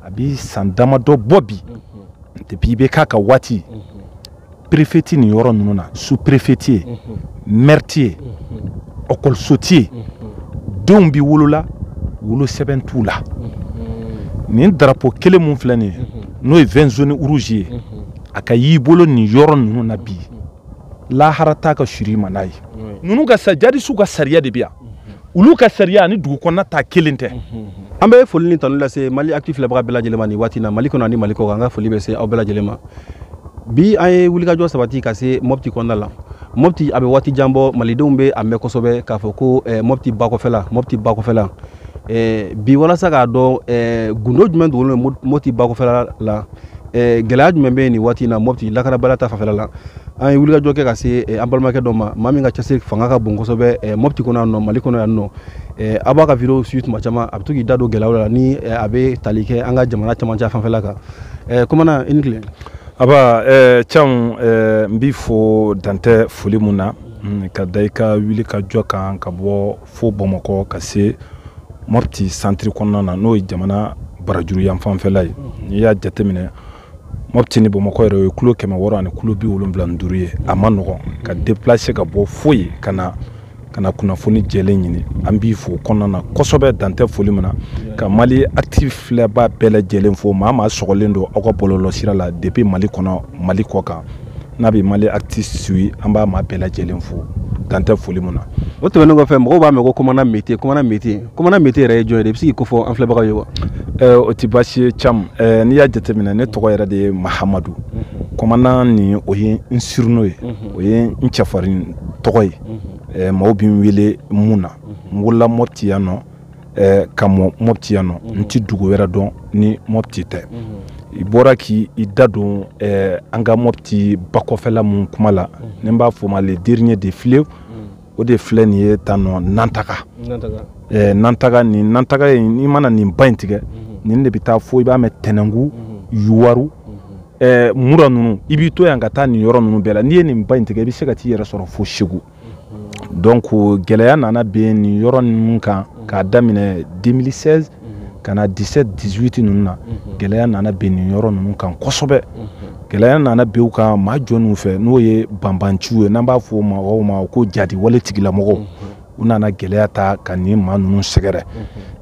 a bi san damadɔ bɔ bi depuis i bɛ k'a ka waati préfet ni yɔrɔ ninnu na sous préfet ye maire ye école ye denw bi wolola wolo sɛbɛn t'u la nin drapeau kelen mun filɛ nin ye n'o ye 20 zones rouges ye a ka y'i bolo nin yɔrɔ ninnu na bi lahara t'a ka suri ma n'a ye ninnu ka jadisiw ka sariya de bɛ yan olu ka sariya ani dugu kɔnɔna ta kelen tɛ. An bɛ foli ni tanu lase Mali Actu filɛbaga bɛɛ lajɛlen ma nin waati in na Mali kɔnɔ ani Mali kɔ kan, an ka foli bɛ se aw bɛɛ lajɛlen ma. Bi an ye wulikajɔ sabati ka se Mopti kɔnɔna la. Mopti a bɛ waati jan bɔ, malidenw bɛ a mɛn kosɛbɛ k'a fɔ ko Mopti bakɔfɛla bi walasa k'a dɔn gundo jumɛn dogolen bɛ Mopti bakɔfɛla la, gɛlɛya jumɛn bɛ nin waati in na Mopti lakanabaliya ta fanfɛla la. An ye wulikajɔ kɛ ka se an balimakɛ dɔ ma, maa min ka cɛsiri fanga ka bon kosɛbɛ Mopti kɔnɔ yan nɔ, Mali kɔnɔ yan nɔ. A b'a ka vidéo suit tuma caman a bɛ to k'i da don gɛlɛyaw la ni a bɛ tali kɛ an ka jamana camancɛ fanfɛla kan. Komana i ni tile. Aba Thiam n b'i fo dantɛ foli mun na ka da i ka wulikajɔ kan ka bɔ fo Bamakɔ ka se Mopti centre kɔnɔna na n'o ye jamana barajuru yan fanfɛla ye. N'i y'a jateminɛ Mopti ni Bamakɔ yɛrɛ o ye kilo 600 ani kilo 75 ye, a ma nɔgɔn ka déplacer ka bɔ foyi kana kunnafoni jɛlen ɲini. An b'i fo kɔnɔna na kosɛbɛ dantɛ foli min na ka Mali Actu filɛbaa bɛɛ lajɛlen fo, maa sɔgɔlen don aw ka bɔlɔlɔsira la depuis Mali kɔnɔ Mali kɔ kan. N'a bɛ Mali Actu suit an b'a maa bɛɛ lajɛlen fo dantɛ foli min na. O tɛmɛnen kɔfɛ mɔgɔw b'a mɛn ko commandant Mété yɛrɛ ye jɔn ye, i bɛ se k'i kofɔ an filɛbagaw ye wa? O tɛ baasi ye Thiam, n'i y'a jateminɛ ne tɔgɔ yɛrɛ de ye Mahamadu. Commandant nin o ye n surnom ye, o ye n cɛfarin tɔgɔ ye. Maaw bɛ n wele mun na, n wolola Mopti yan nɔ ka mɔ Mopti yan nɔ, n tɛ dugu wɛrɛ dɔn ni Mopti tɛ. I bɔra k'i da don an ka Mopti bakɔfɛla mun kuma la, ne b'a fɔ ma le dernier des fleuves, o de filɛ nin ye tan nɔ Nantaga. Nantaga ye n'i mana nin ba in tigɛ, nin de bɛ taa fo i b'a mɛn Tɛnɛngu, Yuwaru, Mura ninnu, i b'i to yan ka taa nin yɔrɔ ninnu bɛɛ la. N'i ye nin ba in tigɛ i bɛ se ka t'i yɛrɛ sɔrɔ fo Segu. Donc gɛlɛya nana bɛn nin yɔrɔ ninnu kan k'a daminɛ 2016 ka na 17-18 ninnu na, gɛlɛya nana bɛn nin yɔrɔ ninnu kan kosɛbɛ. Gɛlɛya nana bɛn u kan maa jɔnniw fɛ n'o ye banbanciw ye, n'an b'a fɔ mɔgɔw ma ko jadi wale tigilamɔgɔw, u nana gɛlɛya ta ka nin maa ninnu sɛgɛrɛ.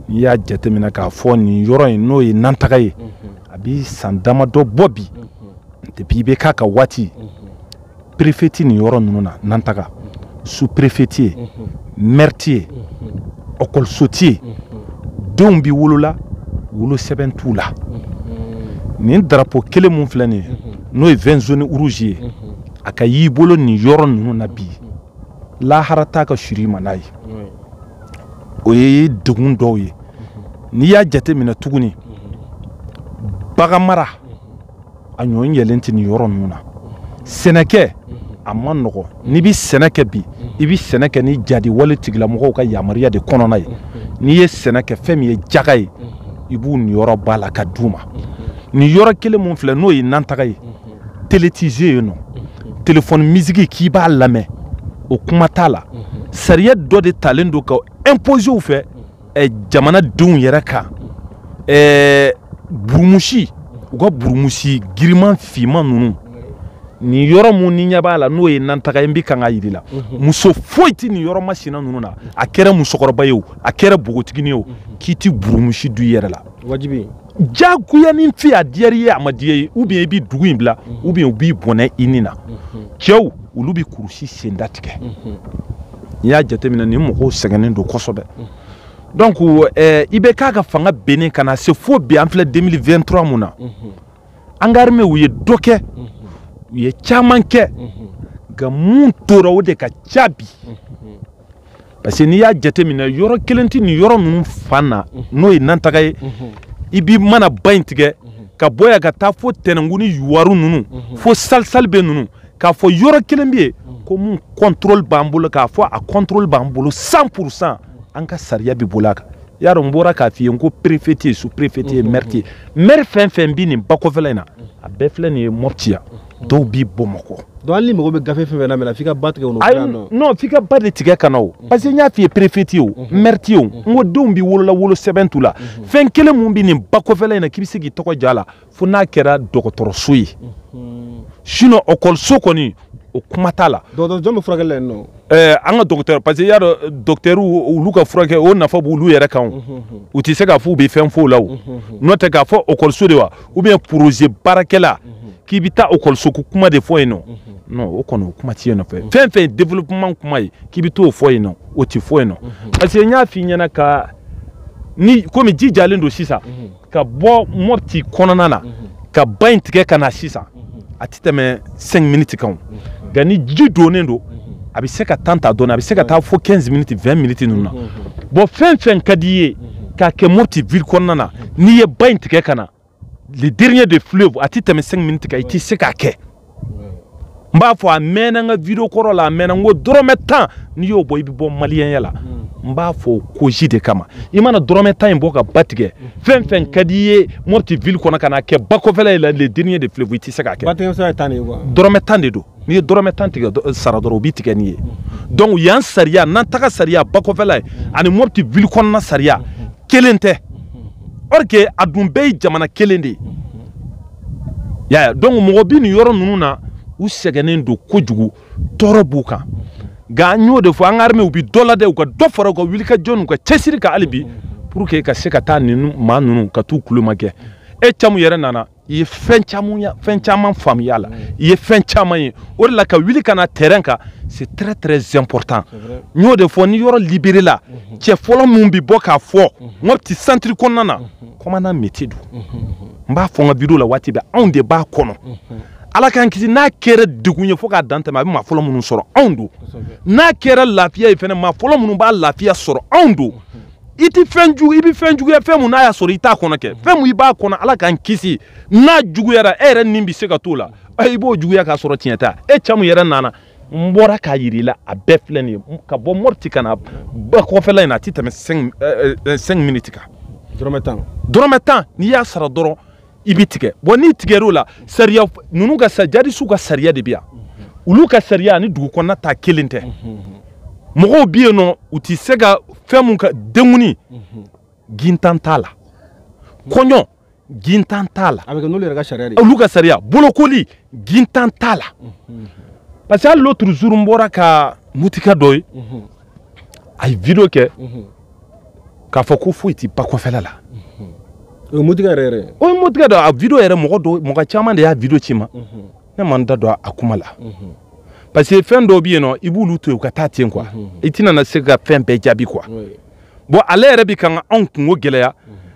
N'i y'a jateminɛ k'a fɔ nin yɔrɔ in n'o ye Nantaga ye, a bi san damadɔ bɔ bi depuis i bɛ k'a ka waati préfet nin yɔrɔ ninnu na Nantaga, sous préfet ye maire ye école ye denw bi wolola wolo sɛbɛn t'u la. Nin drapeau kelen mun filɛ nin ye n'o ye 20 zones rouges ye, a ka y'i bolo nin yɔrɔ ninnu na bi lahara t'a ka suri ma n'a ye. O ye degun dɔw ye. N'i y'a jateminɛ tuguni bagan mara a ɲɔgɔn yɛlɛn tɛ nin yɔrɔ ninnu na. Sɛnɛkɛ a ma nɔgɔn. N'i bɛ sɛnɛ kɛ bi i bɛ sɛnɛ kɛ ni jadi wale tigilamɔgɔw ka yamaruya de kɔnɔna ye. N'i ye sɛnɛ kɛ fɛn min ye jaga ye i b'u niyɔrɔ b'a la ka d'u ma. Nin yɔrɔ kelen mun filɛ n'o ye Nantaga ye, télé tɛ jouer yen nɔ, téléphone musique k'i b'a lamɛn o kuma t'a la. Sariya dɔ de talen don ka imposer u fɛ jamanadenw yɛrɛ kan. Burumusi u ka burumusi giriman finman ninnu, nin yɔrɔ mun ni ɲɛ b'a la n'o ye Nantaga ye n bɛ kan ka yir'i la. Muso foyi tɛ nin yɔrɔ masina ninnu na, a kɛra musokɔrɔba ye o, a kɛra npogotigini ye o, k'i tɛ burumusi du i yɛrɛ la. Wajibi. Jagoya ni fi a diyara i ye a ma diya i ye, ou bien i bɛ dugu in bila, ou bien u b'i bɔnɛ i ni na. Cɛw olu bɛ kurusi sen datigɛ. N'i y'a jateminɛ nin mɔgɔw sɛgɛnnen don kosɛbɛ. Donc i bɛ k'a ka fanga bennen ka na se fo bi an filɛ 2023 mun na. An ka armée u ye dɔ kɛ, u ye caman kɛ, nka mun tora o de ka ca bi. Parce que n'i y'a jateminɛ yɔrɔ kelen tɛ nin yɔrɔ ninnu fan na n'o ye Nantaga ye, i b'i mana ba in tigɛ ka bɔ yan ka taa fo Tɛnɛngu ni Yuwaru ninnu fo Salisalibé ninnu, k'a fɔ yɔrɔ kelen bɛ yen ko mun contrôle b'an bolo, k'a fɔ a contrôle b'an bolo 100%, an ka sariya bɛ bolo a kan. yaro mbora ka fi ngo préfet sous préfet merti mer fen bi ni bako fela na a be fela ni moptia do bi bomako do ali mo be gafe fen na mela fika batke ono non fika bade tige kanao parce que nya fi préfet o merti o ngo dombi wolo sebentu la fen kele mum bi ni bako fela na kibisigi toko jala fo na kera docteur suyi sino okol sokoni o kumatala do jomo fragale no anga docteur parce que yaro docteur ulu ka frake o nafa bu ulu yere kan u ti se ka fu be fen fo lawo no te ka fo okol so de wa ou bien projet barakela ki bita okol so ku kuma de fo eno non o kono kuma ti eno fe développement kuma yi ki bito fo eno o ti fo eno parce que nya fi nyana ka ni comme ji jalen do sisa ka bo mopti konona na ka bain tike kana sisa atiteme 5 minutes kan gani ji donen do abi se ka tanta dona abi se ka ta fo 15 minutes 20 minutes nuna bo fen kadiye ka ke mopti ville konana ni ye bain tike kana le dernier de fleuve atiteme 5 minutes ka iti se ka ke mba fo amena nga video koro la amena ngo drome temps ni yo boy bi bo malien yala mba fo ko jide kama imana drome temps mboka batige fen kadiye mopti ville kona kana ke bako fela le dernier de fleuve iti se ka ke batige sa tane quoi drome temps de do ni drome temps tige sara doro bi tige ni donc yan saria nan taka saria bako fela ani mopti ville kona saria kelente orke adumbe jamana kelende ya donc mo bi ni yoro nununa u segenen do kojugu toro buka ga nyo de fo angarme ubi dola de ko do foro ko wilika jonu ko chesiri ka alibi pour que ka sekata ninu manunu ka tu kulumage e chamu yere nana ye fen chaman familial ye fen chaman o la ka wilika na terrain ka c'est très important nyo de fo ni yoro libéré la che folo mumbi boka fo ngopti centre konana komana metidu mba fo nga bidou la wati be on de ba kono ala kan kisi na kere dugunye fo ka dante ma be ma folo munun soro ondu na kere lafiya ifene ma folo munun ba lafiya soro ondu iti fenju ibi fenju ya femu na ya soro ita kono ke femu iba kono ala kan kisi na jugu yara ere nimbi se ka tola ay bo jugu ya ka soro tienta e chamu yara nana mbora ka yirila a befleni ka bo morti kana ba ko fela ina titame 5 minutes ka drometan ni ya sara doro ibitike boni tigero la sariya nunu ga sajadi su ga sariya de biya ulu ka sariya ni dugu konna ta kelinte mogo biye no uti sega femu ka denguni gintantala konyo gintantala avec nous les ga sariya ulu ka sariya bolokoli gintantala parce que l'autre jour mbora ka mutika doy ay video ke ka foku fuiti pa ko felala mutika rere o mutika do a video yere mogo chama de ya video chima ne manda do akumala parce que fen do bi no ibulu to ka tatien quoi itina na sega fen be jabi quoi bon ale yere bi kan on kungo geleya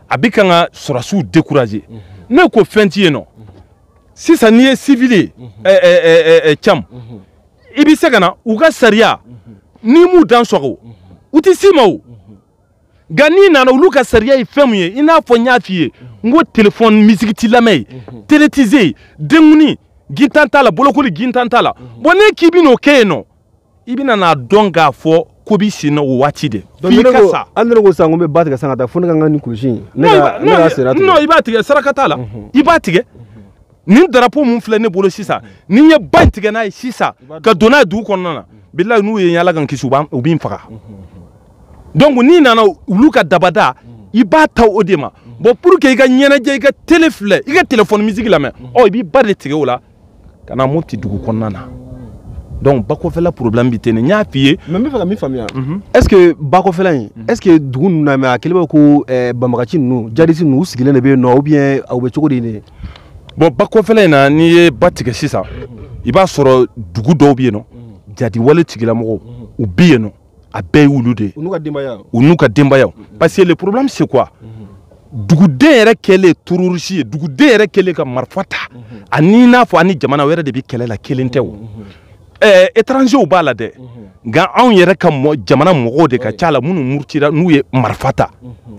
abikanga sorasu décourager ne ko fenti no si ça nie civil cham ibi segana uga saria ni mu dan sogo uti simao gani na uluka saria ifemye ina fo nyafie ngo téléphone musique ti lamay télétisé denguni gintantala bolokoli gintantala boné kibino keno ibina na donga fo kobi sino wati de fikasa andro go sango be batga sangata fo nga ni kushi no ibatige sarakatala ibatige nin drapeau mun flene bolo sisa nin ye bantige na sisa ka dona du konnana billahi nu ye yala kan kisuba ubin faka donc ni nana uluka dabada iba taw odema bo pour que ga nyena je ga téléfle iga téléphone musique la mais oh ibi barre tige wala kana moti dugu konnana donc bako fela problème bitene nya fié même fa mi famille est-ce que bako fela est-ce que dugu na ma keleba ko bamakachi nu jadisi nu sigile ne be no ou bien awbe chokodi ne bon bako fela na ni batige sisa iba soro dugu do bi no jadi wale tigila mo ou bi no a bay wulude unuka dimbaya parce que le problème c'est quoi dugu dere kele tururushi dugu dere kele ka marfata anina fo ani jamana were de bi kele la kelintew étranger ou bala de ga on yere ka jamana mo de ka chala munu murtira nuye marfata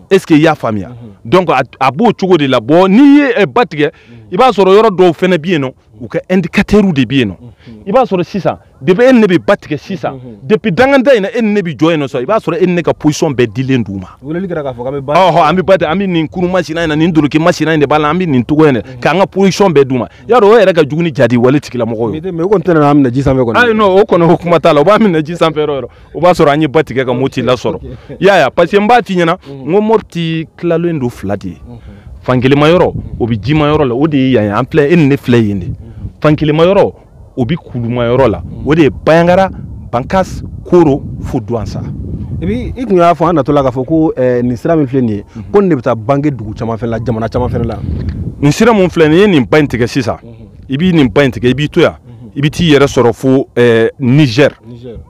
est-ce que ya famia donc abo chugo de la bo ni batige iba soro yoro do fene bien no u ka indicateur de bi no i b'a sɔrɔ sisan depuis ne bɛ ba tigɛ sisan depuis danganda in na ne bɛ jɔ yen nɔ i b'a sɔrɔ ne ka position bɛɛ dilen d'u ma weleli kɛra k'a fɔ k'an bɛ ba an bɛ ba tigɛ an bɛ nin kurun masina in na nin doloki masina in de b'a la an bɛ nin togo in de k'an ka position bɛɛ d'u ma y'a dɔn o yɛrɛ ka jugu ni jadi wale tigilamɔgɔw ye mais o kɔni tɛna an minɛ ji sanfɛ kɔni ayi non o kɔni o kuma t'a la o b'a minɛ ji sanfɛ yɔrɔ o b'a sɔrɔ an ye ba tigɛ ka moti lasɔrɔ y'a ye parce que n b'a f'i ɲɛna n ko Mopti tilalen don fila de ye fankelema yɔrɔ o bɛ jima yɔrɔ la o de ye yan ye an filɛ e ni ne filɛ yen de fankelema yɔrɔ o bɛ kuluma yɔrɔ la o de ye Bayangara Bankas Koro fo Douansa et puis i tun y'a fɔ an natɔla k'a fɔ ko nin sira min filɛ nin ye ko nin de bɛ taa bange dugu caman fɛnɛ la jamana caman fɛnɛ la nin sira mun filɛ nin ye nin ba in tigɛ sisan i b'i nin ba in tigɛ i b'i to yan i bɛ t'i yɛrɛ sɔrɔ fo Niger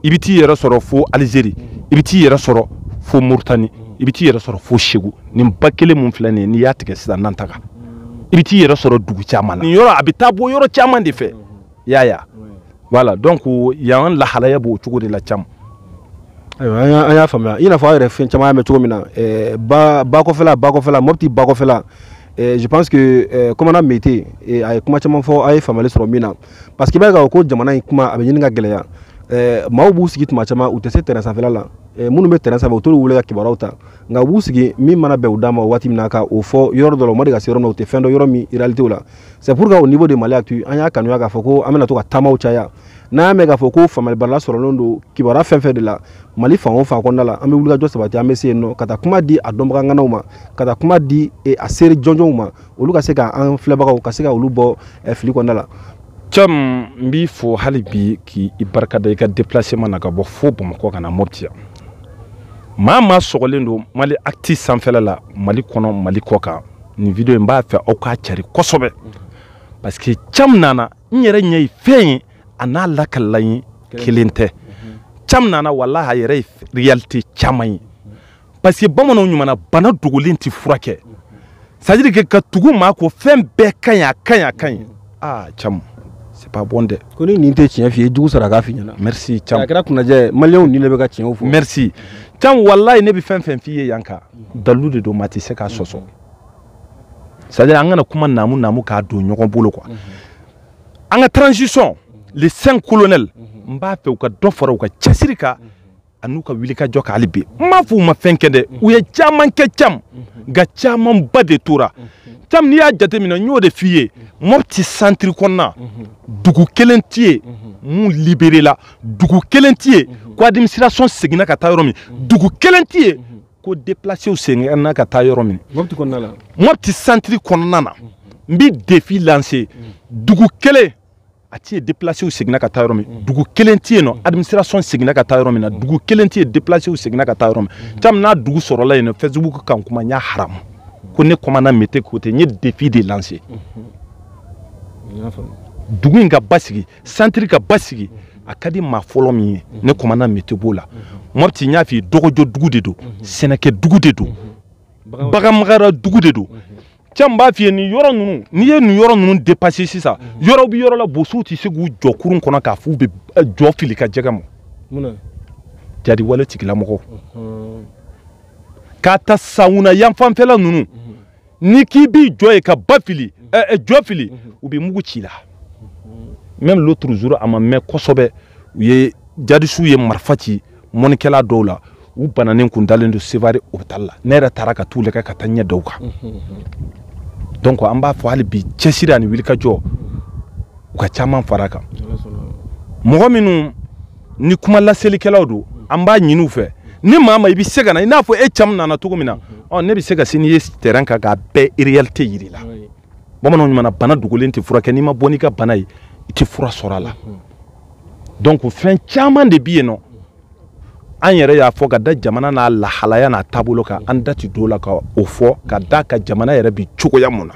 i bɛ t'i yɛrɛ sɔrɔ fo Algérie i bɛ t'i yɛrɛ sɔrɔ fo Mauritanie i bɛ t'i yɛrɛ sɔrɔ fo Segu nin ba kelen mun filɛ nin ye n'i y'a tigɛ sisan nan taga i bɛ t'i yɛrɛ sɔrɔ dugu caman na nin yɔrɔ a bɛ taa bɔ yɔrɔ caman de fɛ y'a ye voilà donc yan lahalaya b'o cogo de la caman ayiwa an y'a faamuya i n'a fɔ aw yɛrɛ fɛn caman y'a mɛn cogo min na ba kɔfɛla Mopti ba kɔfɛla je pense que commandant Mete a ye kuma caman fɔ a ye faamuyali sɔrɔ min na parce que i b'a ye k'a fɔ ko jamana in kuma a bɛ ɲini ka gɛlɛya maaw b'u sigi tuma caman u tɛ se terrain sanfɛla la minnu bɛ terrain sanfɛ u t'olu wele ka kibaruyaw ta nka u b'u sigi min mana bɛn u d'a ma waati min na ka o fɔ yɔrɔ dɔ la u ma deli ka se yɔrɔ min na u tɛ fɛn dɔn yɔrɔ min réalité la c'est pourquoi au niveau de Mali Actu an y'a kanuya k'a fɔ ko an bɛna to ka taamaw caya n'an y'a mɛn k'a fɔ ko faamuyabalila sɔrɔlen don kibaruya fɛn fɛn de la Mali fan o fan kɔnɔna la an bɛ wulikajɔ sabati an bɛ se yen nɔ ka taa kuma di a dɔnbagaŋanaw ma ka taa kuma di a seere jɔnjɔnw ma olu ka se ka an filɛbagaw ka se ka olu bɔ fili kɔnɔna la Cam n b'i fo hali bi k'i barikada i ka déplacement na ka bɔ fo Bamakɔ ka na Mopti yan maa sɔgɔlen don Mali Actu sanfɛla la Mali kɔnɔ Mali kɔ kan nin video in b'a fɛ aw k'a cari kosɛbɛ parce que Cam nana n yɛrɛ ɲɛ ye fɛn ye a n'a lakalila ye kelen tɛ Cam nana walahi a yɛrɛ ye réalité caman ye parce que bamananw ɲumana bana dogolen tɛ furakɛ c'est à dire que ka tugu maa ko fɛn bɛɛ ka ɲi a ka ɲi Cam c'est pas bon dɛ ko ni nin tɛ tiɲɛ f'i ye jugu sara k'a f'i ɲɛna merci Cam a kɛra kunnajɛ maliyɛnw ni ne bɛ ka tiɲɛw fɔ merci Cam wallahi ne bɛ fɛn fɛn f'i ye yan kan dalu de don maa tɛ se k'a sɔsɔ c'est à dire an kana kuma naamu k'a don ɲɔgɔn bolo quoi an ka transition les 5 colonels n b'a fɛ u ka dɔ fara u ka cɛsiri kan an'u ka wulikajɔ kan hali bi n m'a fɔ u ma fɛn kɛ dɛ u ye caman kɛ Cam nka caman ba de tora Cam n'i y'a jateminɛ n y'o de f'i ye Mopti centre kɔnɔna dugu kelen tɛ yen mun libéré la dugu kelen tɛ yen ko administration seginna ka taa yɔrɔ min dugu kelen tɛ yen ko déplacés seginna ka taa yɔrɔ min Mopti kɔnɔna la Mopti centre kɔnɔna na n bɛ défi lancer dugu kelen a tɛ yen déplacés seginna ka taa yɔrɔ min dugu kelen tɛ yen nɔ administration seginna ka taa yɔrɔ min na dugu kelen tɛ yen déplacés seginna ka taa yɔrɔ min Cam n'a dugu sɔrɔla yen nɔ Facebook kan kuma n y'a haramu ko ne commandant Mete Kote n ye défi de lancer dugu in ka basigi centre ka basigi a ka di maa fɔlɔ min ye ne commandant Mete b'o la Mopti n y'a f'i ye dɔgɔjɔ dugu de don sɛnɛkɛ dugu de don baganmara dugu de don Cam b'a f'i ye nin yɔrɔ ninnu n'i ye nin yɔrɔ ninnu dépasser sisan yɔrɔw bɛ yɔrɔ la bosow tɛ se k'u jɔ kurun kɔnɔ k'a f'u bɛ jɔ fili ka jɛgɛ ma jadi wale tigilamɔgɔw k'a ta sawuna yanfanfɛla ninnu ni k'i b'i jɔ ye ka ba fili jɔ fili u bɛ mugu ci la même l'autre jour a ma mɛn kosɛbɛ u ye jadisiw ye marifa ci mɔnikɛla dɔw la u bananen kun dalen don Sevare hôpital la ne yɛrɛ taara ka t'u lajɛ ka taa ɲɛ da u kan donc an b'a fɔ hali bi cɛsiri ani wulikajɔ u ka caman fara kan mɔgɔ minnu ni kuma laselikɛlaw don an b'a ɲini u fɛ ni maa i bɛ se ka na i n'a fɔ e Cam nana cogo min na ne bɛ se ka se n'i ye terrain kan k'a bɛɛ réalité yiri la bamananw ɲumana bana dogolen tɛ furakɛ n'i ma bɔ n'i ka bana ye i tɛ fura sɔrɔ a la donc fɛn caman de bɛ yen nɔ an yɛrɛ y'a fɔ ka da jamana n'a lahalaya n'a taabolo kan an da tɛ don o la ka o fɔ ka da ka jamana yɛrɛ bi cogoya mun na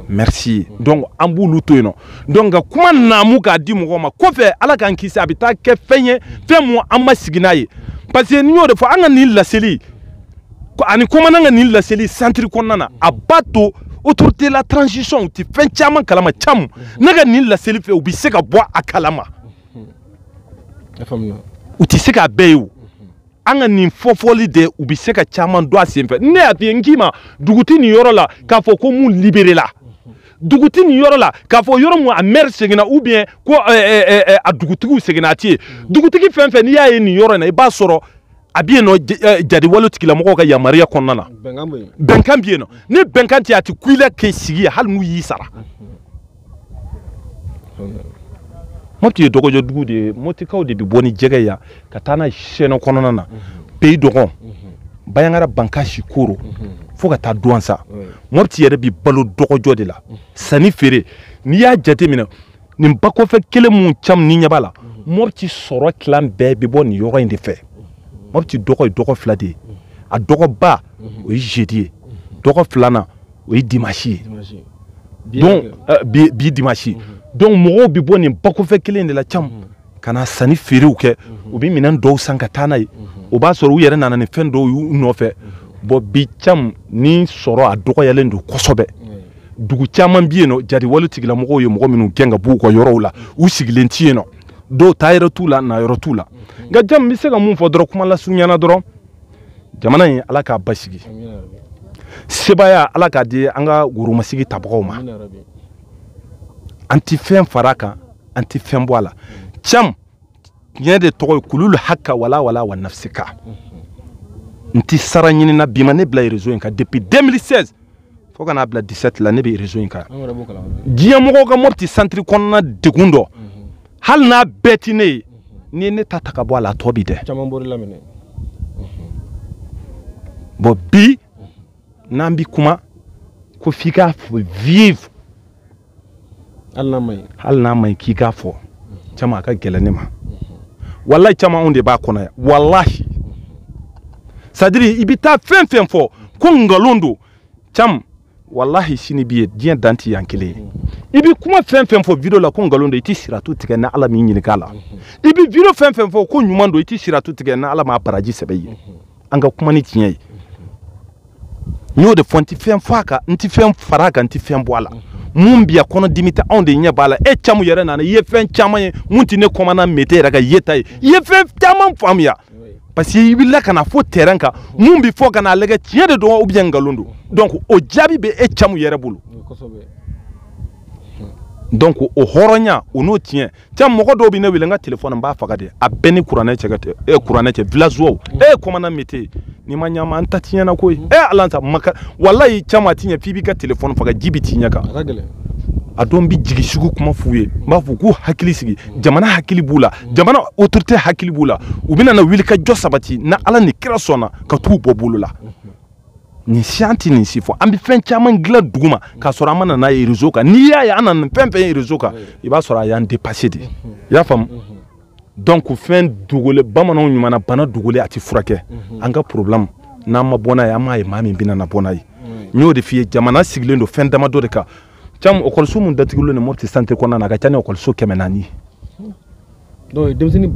merci donc an b'olu to yen nɔ donc ka kuma naamu k'a di mɔgɔw ma kɔfɛ ala k'an kisi a bɛ taa kɛ fɛn ye fɛn mun an ma sigi n'a ye parce que n'i y'o de fɔ an ka nin laseli ani commandant ka nin laseli centre kɔnɔna na a b'a to autorité la transition u tɛ fɛn caman kalama Cam ne ka nin laseli fɛ u bɛ se ka bɔ a kalama u tɛ se k'a bɛɛ ye o an ka nin fɔfɔli de u bɛ se ka caman don a sen fɛ ne y'a f'i ye n k'i ma dugu tɛ nin yɔrɔ la k'a fɔ ko mun libéré la duguti ni yɔrɔ la k'a fɔ yɔrɔ mun a maire seginna ou bien ko a dugutigiw seginna a ti ye dugutigi fɛn fɛn n'i y'a ye nin yɔrɔ in na i b'a sɔrɔ a bɛ yen nɔ jadiwale tigilamɔgɔw ka yamaruya kɔnɔna na bɛnkan bɛ yen nɔ ni bɛnkan tɛ a tɛ ku i la k'i sigi ye hali n'u y'i sara Mopti ye dɔgɔjɔ dugu de ye motikaw de bɛ bɔ ni jɛgɛ ya ka taa n'a ye chaîne kɔnɔna na pays dɔgɔn Bayangara Bankashi Koro fo ka taa Douansa Mopti yɛrɛ bi balo dɔgɔjɔ de la sanni feere n'i y'a jate minɛ nin bakɔfɛ kelen mun cam ni ɲɛ b'a la Mopti sɔrɔ kilan bɛɛ bɛ bɔ nin yɔrɔ in de fɛ Mopti dɔgɔ ye dɔgɔ fila de ye a dɔgɔba o ye jeudi ye dɔgɔ filanan o ye dimanche ye donc bi dimanche donc mɔgɔw bɛ bɔ nin bakɔfɛ kelen de la cam ka na sanni feerew kɛ u bɛ minɛn dɔw san ka taa n'a ye o b'a sɔrɔ u yɛrɛ nana nin fɛn dɔw y'u nɔfɛ bon bi cam ni sɔrɔ a dɔgɔyalen don kosɛbɛ dugu caman bɛ yen nɔ jadiwale tigilamɔgɔw ye mɔgɔ minnu gɛn ka b'u ka yɔrɔw la u sigilen tɛ yen nɔ dɔw taa yɔrɔ t'u la na yɔrɔ t'u la nka jam bɛ se ka mun fɔ dɔrɔn kuma lasurunyana dɔrɔn jamana in ala k'a basigi sebaya ala k'a di an ka woromasigi tabagaw ma an tɛ fɛn fara kan an tɛ fɛn bɔ a la cam tiɲɛ de tɔgɔ ye kulul haka wala wala wa nafsika n tɛ sara ɲinina bi ma ne bila réseau in kan depuis 2016 fo ka n'a bila 17 la ne bɛ réseau in kan diɲɛ mɔgɔw ka Mopti centre kɔnɔna degun dɔ hali n'a bɛɛ tɛ ne ye n'i ye ne ta ka bɔ a la a tɔ bi dɛ bon bi n'an bi kuma ko f'i ka vivre hali n'a ma ɲi k'i k'a fɔ caman a ka gɛlɛn ne ma wallahi caman anw de b'a kɔnɔ yan wallahi c'est à dire i bɛ taa fɛn fɛn fɔ ko nkalon don cam wallahi sini bi ye diɲɛ dan tɛ yan kelen ye i bɛ kuma fɛn fɛn fɔ video la ko nkalon don i tɛ siratu tigɛ ni ala m'i ɲininka la i bɛ video fɛn fɛn fɔ ko ɲuman don i tɛ siratu tigɛ ni ala m'a baraji sɛbɛ i ye an ka kuma ni tiɲɛ ye n y'o de fɔ n tɛ fɛn fɔ a kan n tɛ fɛn fara a kan n tɛ fɛn bɔ a la mun biya kɔnɔ dimi tɛ anw de ɲɛ b'a la e caman yɛrɛ nana i ye fɛn caman ye mun tɛ ne kɔmana mete yɛrɛ ka yeta ye i ye fɛn caman faamuya parce que i wulila ka na fo terrain kan mun bi fɔ ka na lajɛ tiɲɛ de don ou bien nkalon don donc o jaabi bɛ e caman yɛrɛ bolo donc o hɔrɔnya o n'o tiɲɛ cɛ mɔgɔ dɔw bɛ ne wele n ka téléphone n b'a faga de a bɛɛ ni kuranɛ cɛ ka kuranɛ cɛ villageois kɔmana mete ni ma ɲama an ta tiɲɛ na koyi ala ta maka wallahi caman ti ɲɛ f'i b'i ka téléphone faga ji bi ti ɲɛ kan a don bi jigi sugu kuma f'u ye n b'a fɔ k'u hakili sigi jamana hakili b'u la jamana autorité hakili b'u la u bɛna na wuli ka jɔ sabati na ala ni kira sɔnna ka t'u bɔ bolo la nin si an tɛ nin si fɔ an bɛ fɛn caman dilan dugu ma k'a sɔrɔ an ma na n'a ye réseau kan n'i y'a ye an nana fɛn fɛn ye réseau kan i b'a sɔrɔ a y'an dépassé de i y'a faamu donc fɛn dogolen bamananw ɲumanna bana dogolen a tɛ furakɛ an ka problème n'an ma bɔ n'a ye an m'a ye maa min bɛna na bɔ n'a ye n y'o de f'i ye jamana sigilen don fɛn damadɔ de kan cam okɔliso mun datigilen ni Mopti centre kɔnɔna na a ka ca ni okɔliso 400 ye denmisɛnnin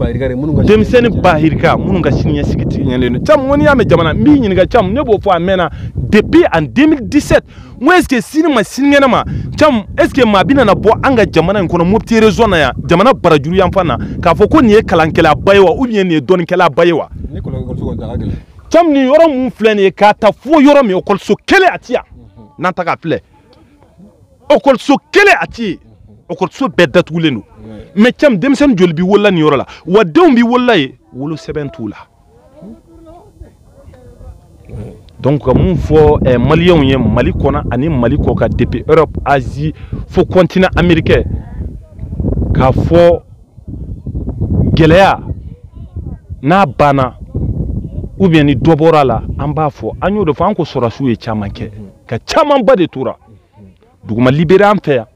bahirika minnu ka siniɲɛsigi ɲɛlen don cam n'i y'a mɛn jamana n b'i ɲininka cam ne b'o fɔ a mɛnna depuis en 2017 n ko est ce que sini ma sinikɛnɛ ma cam est ce que maa bɛna na bɔ an ka jamana in kɔnɔ Mopti région na yan jamana barajuru yan fan na k'a fɔ ko nin ye kalankɛlaba ye wa ou bien nin ye dɔnnikɛlaba ye wa cam nin yɔrɔ mun filɛ nin ye k'a ta fo yɔrɔ min okɔliso kelen a ti yan n'an ta k'a filɛ okɔliso kelen a ti yen okɔliso bɛɛ datugulen don mais cam denmisɛnnin joli bi wolola nin yɔrɔ la wa denw bi wolola ye wolo sɛbɛn t'u la donc ka mun fɔ maliyɛnw ye mali kɔnɔ ani mali kɔ ka depuis Europe Asie fo continent américain k'a fɔ gɛlɛya n'a banna ou bien ni dɔ bɔra la an b'a fɔ an y'o de fɔ an ko sɔrɔsiw ye caman kɛ ka camanba de tora duguma libéré an fɛ yan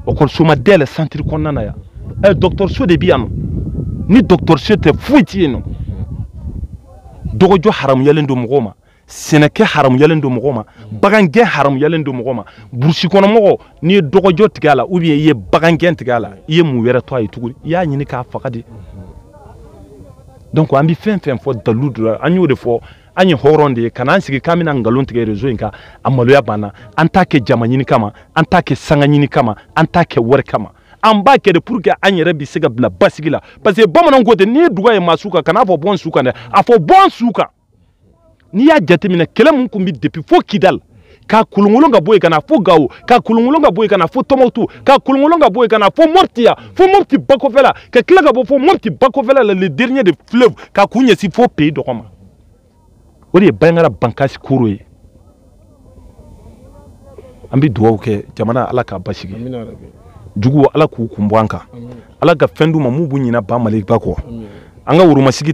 okɔliso ma dɛlɛ centre kɔnɔna na yan dɔgɔtɔrɔso de bɛ yan nɔ ni dɔgɔtɔrɔso tɛ foyi tɛ yen nɔ dɔgɔjɔ haramuyalen don mɔgɔw ma sɛnɛkɛ haramuyalen don mɔgɔw ma bagangɛn haramuyalen don mɔgɔw ma burusi kɔnɔ mɔgɔ n'i ye dɔgɔjɔ tigɛ a la ou bien i ye bagangɛn tigɛ a la i ye mun wɛrɛ to a ye tuguni i y'a ɲini k'a faga de donc an bɛ fɛn fɛn fɔ dalu dɔ an y'o de fɔ an ye hɔrɔn de ye ka n'an sigi k'an bɛna nkalon tigɛ réseau in kan a maloya banna an t'a kɛ jama ɲini kama an t'a kɛ sanga ɲini kama an t'a kɛ wari kama an b'a kɛ de pour que an yɛrɛ bɛ se ka bila basigi la parce que bamananw ko ten n'i ye duga ye maa su kan kan'a fɔ bɔ n su kan dɛ a fɔ bɔ n su kan n'i y'a jateminɛ kɛlɛ mun tun bɛ depuis fo Kidal ka kulungulon ka boy kana fo Gao ka kulungulon ka boy kana fo Tombouctou ka kulungulon ka boy kana fo Moptiya fo Mopti Bakofela ka kila ka bo fo Mopti Bakofela le dernier de fleuve ka kunya si fo pays do koma o de bangara bankasi kuro ye ambi duwaw ke jamana ala ka basigi jugu ala ku kumbwanka ala ka fendu mamu bunyina ba malik bako anga wuru masigi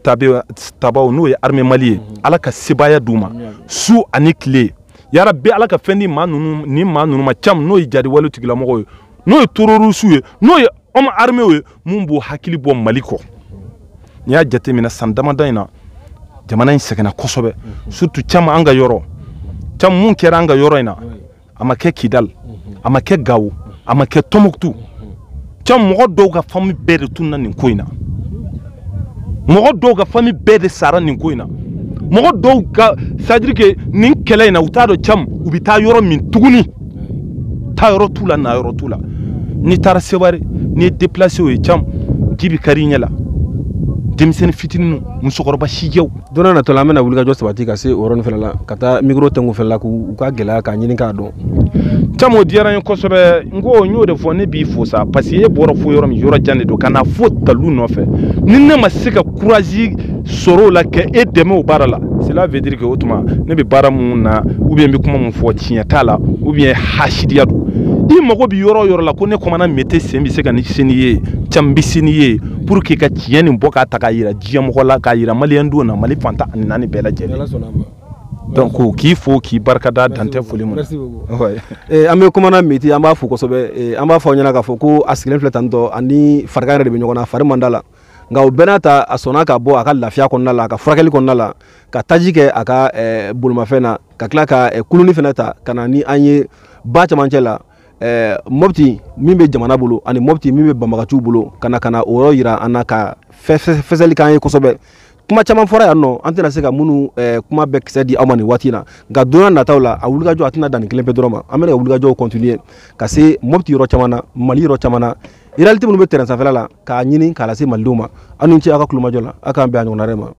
tabaw no ye armée mali ala ka sibaya duma su ani clé ya rabbi ala ka fendi manunu ni manunu ma cham no jadi walu tigila mogo no tururu suye no ye om armée we mumbu hakili bo maliko ni ya jate mina sandama daina jamana in sekena kosobe surtout cham anga yoro cham mun kera anga yoro ina amake Kidal amake Gao amake Tombouctou cham mogo do ga fami bere tunna nin koina mogo do ga fami bere sara nin koina mogo do ga c'est-à-dire que nin kele ina utado cham ubita yoro min tuguni ta yoro tula na yoro tula ni tar sebari ni déplacer o cham jibi karinyala demsen fitinu musokoroba shijew dona na tola mena wulga jo sabati ka se oron felala kata micro tengu felala ku ka gela ka nyini ka do chamo diara en kosobe ngo nyode fo ne bi fo sa parce que boro fo yorom yoro jande do kana fo talu no fe ninne masika courage soro la ke e deme o barala cela veut dire que otuma ne be baramu na ou bien bi kuma mu fo tinya tala ou bien hashidiadu i mago bi yoro la ko ne komana mete sembi se ka ni seniye chambi seniye pour que ka tieni mboka taka yira jiam ko la ka yira malien do na mali fanta ani nani bela jeli donc ki fo ki barkada dante foli mo ouais ame komana meti amba fo ko sobe amba fo nyana ka fo ko askilen fletanto ani farga re be nyogona far mandala nga o benata asona ka bo aka lafia konna la ka furakeli konna la ka tajike aka bulma fena ka kla ka kuluni fenata kana ni anye ba chamanchela Mopti mimbe jamana bolo ani Mopti mimbe bambagachu bolo kana oro yira anaka feseli kan kosobe kuma chaman fora ya no antena seka munu kuma bek sedi amani watina ga dona na tawla awulga jo atina dan klempe droma amene awulga jo continuer ka se Mopti ro chamana Mali ro chamana iralti munu be terrain sa fela la ka nyini kala se malduma anu ci aka kluma jola aka be anyo na rema